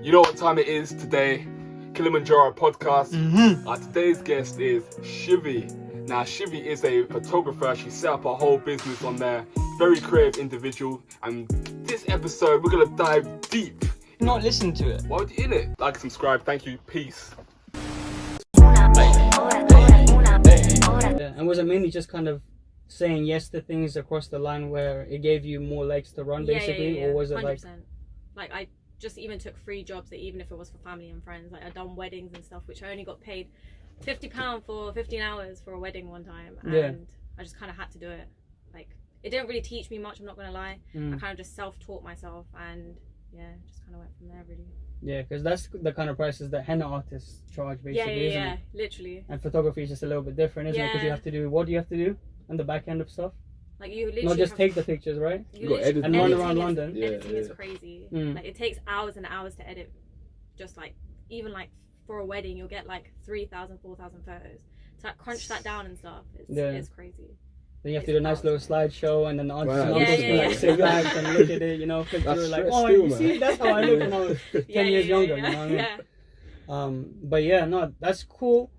You know what time it is today? Kilimanjaro podcast. Today's guest is Shivy. Now, Shivy is a photographer. She set up a whole business on there. Very creative individual. And this episode, we're going to dive deep. Not listen to it. Why would you in it? Like, subscribe. Thank you. Peace. And was it mainly just kind of saying yes to things across the line where it gave you more legs to run, basically? Yeah. Or was it 100%. Like, I just even took free jobs, that even if it was for family and friends. Like, I'd done weddings and stuff, which I only got paid £50 for 15 hours for a wedding one time. And I just kind of had to do it. Like, it didn't really teach me much, I'm not going to lie. I kind of just self-taught myself and, just kind of went from there, really. Yeah, because that's the kind of prices that henna artists charge, basically, isn't it? Literally. And photography is just a little bit different, isn't it? Because you have to do, what do you have to do on the back end of stuff? Like, you literally not just take the pictures, right? You got editing. And run around London. Editing is crazy. Like, it takes hours and hours to edit. Just like, even like for a wedding, you'll get like 3,000, 4,000 photos. To like crunch that down and stuff, it's crazy. Then you have to do a nice little slideshow, and then the aunties like sit back and look at it, you know, flip through like, oh, you see, that's how I look when I was 10 years younger, you know what I mean? But yeah, no, that's cool.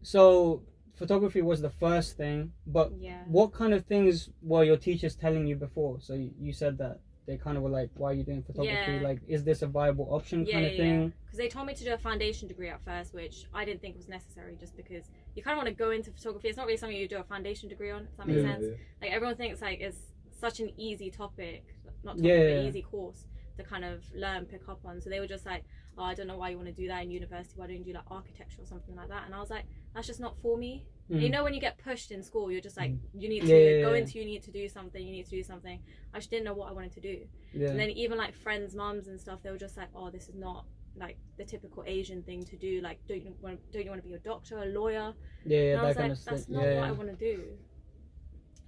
So photography was the first thing, but what kind of things were your teachers telling you before? So you said that they kind of were like, why are you doing photography? Like, is this a viable option kind of thing? Because they told me to do a foundation degree at first, which I didn't think was necessary, just because you kind of want to go into photography. It's not really something you do a foundation degree on, if that makes sense. Like, everyone thinks like it's such an easy topic, not topic, but easy course to kind of learn, pick up on. So they were just like, oh, I don't know why you want to do that in university. Why don't you do like architecture or something like that? And I was like, that's just not for me. And you know, when you get pushed in school, you're just like, you need to go into, you need to do something, you need to do something. I just didn't know what I wanted to do. And then even like friends, mums and stuff, they were just like, oh, this is not like the typical Asian thing to do. Like, don't you want to be a doctor, a lawyer? And I was like, that's not what I want to do.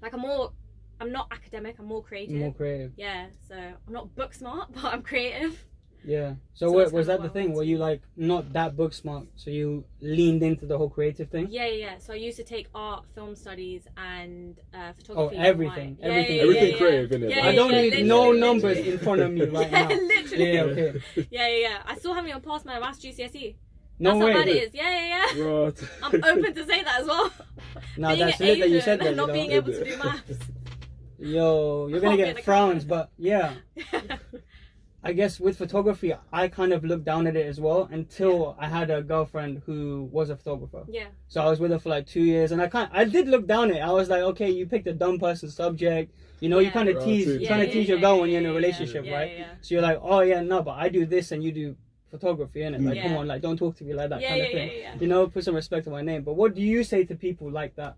Like, I'm not academic, I'm more creative. More creative. Yeah, so I'm not book smart, but I'm creative. Yeah. So was that the thing? Were you like not that book smart, so you leaned into the whole creative thing? Yeah. So I used to take art, film studies, and photography. Oh, everything. Everything creative, innit? I don't need no numbers in front of me right now. Literally. Yeah, okay. Yeah. I still haven't even passed my maths GCSE. No That's way. how bad it is. Yeah. Right. I'm open to say that as well. Nah, being that's an it that you Asian said that. and not being able to do maths. Yo, you're gonna get frowns, but yeah. I guess with photography, I kind of looked down at it as well until I had a girlfriend who was a photographer. Yeah. So I was with her for like 2 years, and I did look down at it. I was like, okay, you picked a dumb person subject. You know, you kind of tease your girl when you're in a relationship, right? Yeah. So you're like, oh yeah, no, but I do this and you do photography, innit? Like, come on, like, don't talk to me like that kind of thing. You know, put some respect on my name. But what do you say to people like that?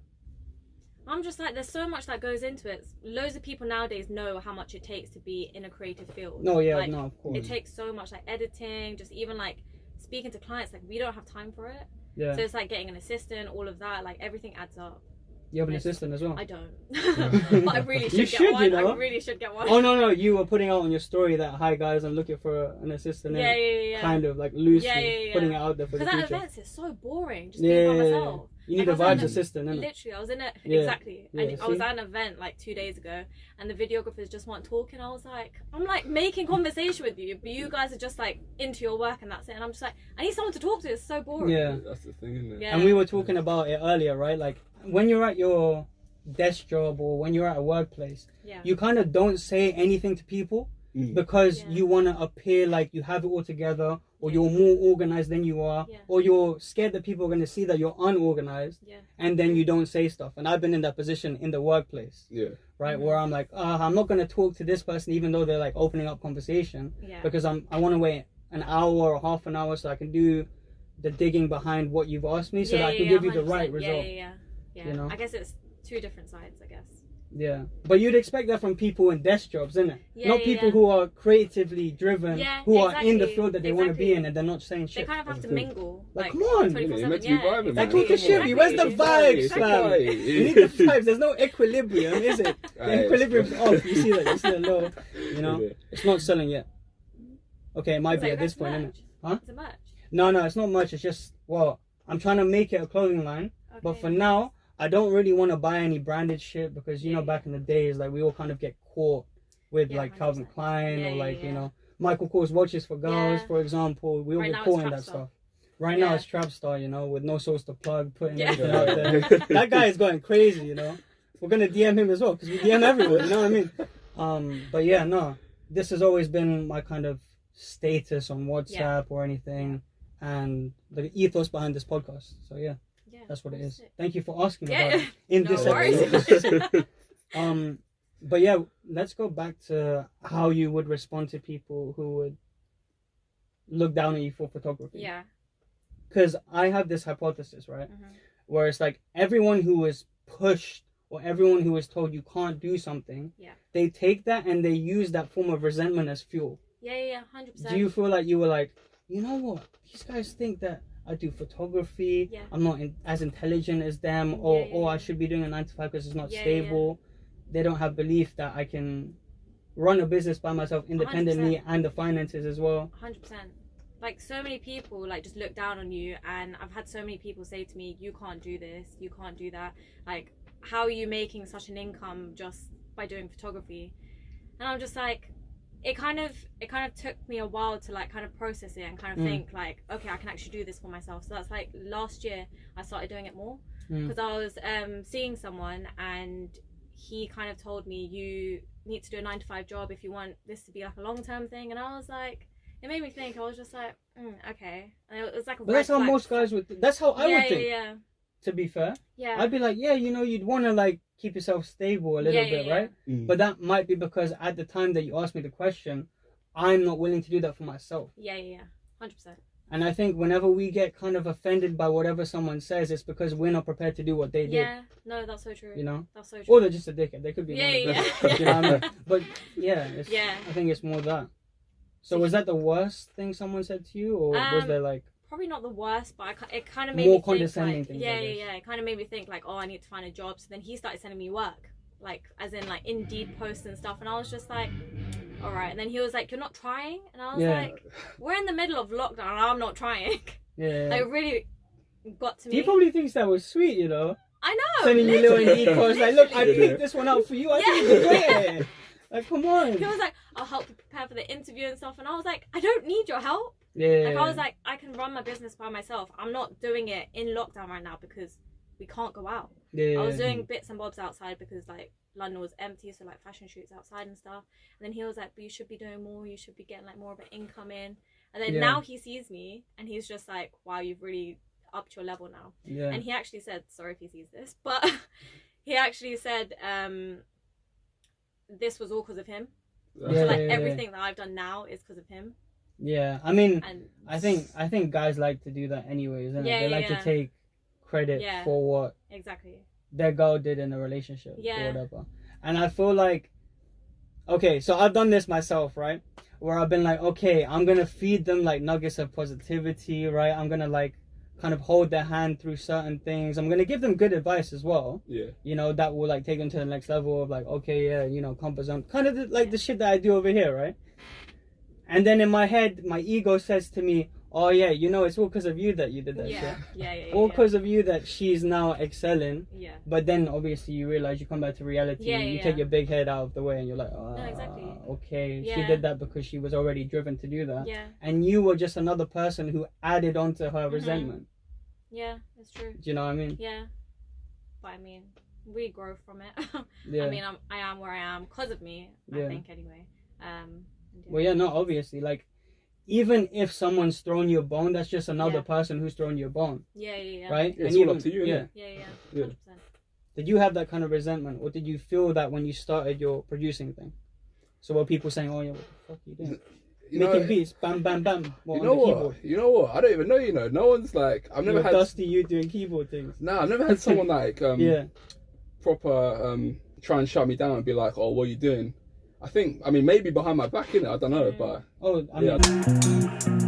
I'm just like, there's so much that goes into it. Loads of people nowadays know how much it takes to be in a creative field. No, like, no, of course. It takes so much, like editing, just even like speaking to clients, like we don't have time for it. Yeah. So it's like getting an assistant, all of that, like everything adds up. You have an assistant as well? I don't. But I really should get one. You know? I really should get one. Oh, no. You were putting out on your story that, hi guys, I'm looking for an assistant. Yeah. Kind of like loosely putting it out there for the future. Because at events, it's so boring just being by myself. You need a vibes assistant, innit? Literally, I was in it. Exactly. And I was at an event like 2 days ago, and the videographers just weren't talking. I was like, I'm like making conversation with you, but you guys are just like into your work and that's it. And I'm just like, I need someone to talk to. It's so boring. Yeah. That's the thing, isn't it? Yeah. And we were talking about it earlier, right? Like, when you're at your desk job or when you're at a workplace, you kind of don't say anything to people because you want to appear like you have it all together, or you're more organized than you are, or you're scared that people are going to see that you're unorganized, and then you don't say stuff. And I've been in that position in the workplace, right, where I'm like, I'm not going to talk to this person even though they're like opening up conversation, because I want to wait an hour or half an hour so I can do the digging behind what you've asked me, so that I can give you the right result. Yeah. You know? I guess it's two different sides, I guess. Yeah, but you'd expect that from people in desk jobs, isn't it? Not people who are creatively driven, who are in the field that they want to be in, and they're not saying shit. They kind of have to mingle. Like, come on! 24/7. Like, talk to Shivy. Where's the vibes, fam? You need the vibes. There's no equilibrium, is it? The equilibrium's off. You see that? You see the low. You know, it's not selling yet. Okay, it might be at this point, isn't it? Huh? Is it merch? No, it's not much. It's just, I'm trying to make it a clothing line, but for now, I don't really want to buy any branded shit because, you know, back in the days, like, we all kind of get caught with like 100%. Calvin Klein or like, you know, Michael Kors watches for girls, Yeah. for example. We all Right get now caught it's in that Trapstar. stuff. Right Yeah. now it's Trapstar, you know, with no source to plug, putting Yeah. everything out there. That guy is going crazy, you know. We're gonna DM him as well because we DM everyone, you know what I mean? But yeah, no, this has always been my kind of status on WhatsApp or anything, and the ethos behind this podcast. So yeah, that's what it is. Thank you for asking about it in this episode. But yeah, let's go back to how you would respond to people who would look down at you for photography. Yeah. Because I have this hypothesis, right? Where it's like everyone who is pushed or everyone who is told you can't do something, they take that and they use that form of resentment as fuel. Yeah, 100%. Do you feel like you were like, you know what? These guys think that I do photography. Yeah. I'm not as intelligent as them, or I should be doing a 9 to 5 because it's not stable. They don't have belief that I can run a business by myself independently 100%. and the finances as well. 100%. Like, so many people like just look down on you, and I've had so many people say to me, you can't do this, you can't do that. Like, how are you making such an income just by doing photography? And I'm just like, it kind of took me a while to like kind of process it and kind of think like, okay, I can actually do this for myself. So that's like last year I started doing it more because I was seeing someone and he kind of told me, you need to do a 9 to 5 job if you want this to be like a long-term thing. And I was like, it made me think. I was just like, okay. And it was like a But that's how most guys would. That's how I would think. Yeah. To be fair, Yeah. I'd be like, yeah, you know, you'd want to like keep yourself stable a little bit, right? But that might be because at the time that you asked me the question, I'm not willing to do that for myself. Yeah, 100%. And I think whenever we get kind of offended by whatever someone says, it's because we're not prepared to do what they did. Yeah, no, that's so true. You know, that's so true. or they're just a dickhead. They could be. Yeah. You know what I mean? But yeah, I think it's more that. So was that the worst thing someone said to you, or was there like? Probably not the worst, but it kind of made more me condescending think, things. Yeah. It kind of made me think like, oh, I need to find a job. So then he started sending me work, like as in like Indeed posts and stuff, and I was just like, all right. And then he was like, you're not trying, and I was like, we're in the middle of lockdown, and I'm not trying. Yeah. Like really got to me. He probably thinks that was sweet, you know. I know. Sending you little Indeed posts like, look, I picked this one out for you. I think it's great. Like, come on. He was like, I'll help you prepare for the interview and stuff, and I was like, I don't need your help. Yeah. Like I was like, I can run my business by myself. I'm not doing it in lockdown right now because we can't go out. Yeah. I was doing bits and bobs outside because like London was empty, so like fashion shoots outside and stuff. And then he was like, but you should be doing more. You should be getting like more of an income in. And then now he sees me and he's just like, wow, you've really upped your level now. Yeah. And he actually said, sorry if he sees this, but he actually said this was all because of him. So like everything that I've done now is because of him. Yeah, I mean, and I think guys like to do that anyways, isn't it? They like to take credit for what their girl did in a relationship or whatever. And I feel like, okay, so I've done this myself, right? Where I've been like, okay, I'm gonna feed them like nuggets of positivity, right? I'm gonna like kind of hold their hand through certain things. I'm gonna give them good advice as well. Yeah. You know, that will like take them to the next level of like, okay, yeah, you know, comfort zone, kind of like the shit that I do over here, right? And then in my head, my ego says to me, oh yeah, you know, it's all because of you that you did that shit. Yeah. All because of you that she's now excelling. Yeah. But then obviously you realize you come back to reality. You take your big head out of the way and you're like, oh, no, exactly. Okay, she did that because she was already driven to do that. Yeah. And you were just another person who added on to her resentment. Yeah, that's true. Do you know what I mean? Yeah. But I mean, we grow from it. Yeah. I mean, I am where I am because of me, I think, anyway. Well, yeah, no, obviously, like, even if someone's thrown you a bone, that's just another person who's thrown you a bone. Yeah. Right? Yeah, it's all up to you, Yeah. 100%. Did you have that kind of resentment, or did you feel that when you started your producing thing? So were people saying, oh, yeah, what the fuck are you doing? Making beats, bam, bam, bam. You know what? I don't even know, you know. No one's like, I've never had... Dusty, you doing keyboard things. Nah, I've never had someone like, proper, try and shut me down and be like, oh, what are you doing? I mean, maybe behind my back, innit? I don't know, but... Oh, I mean...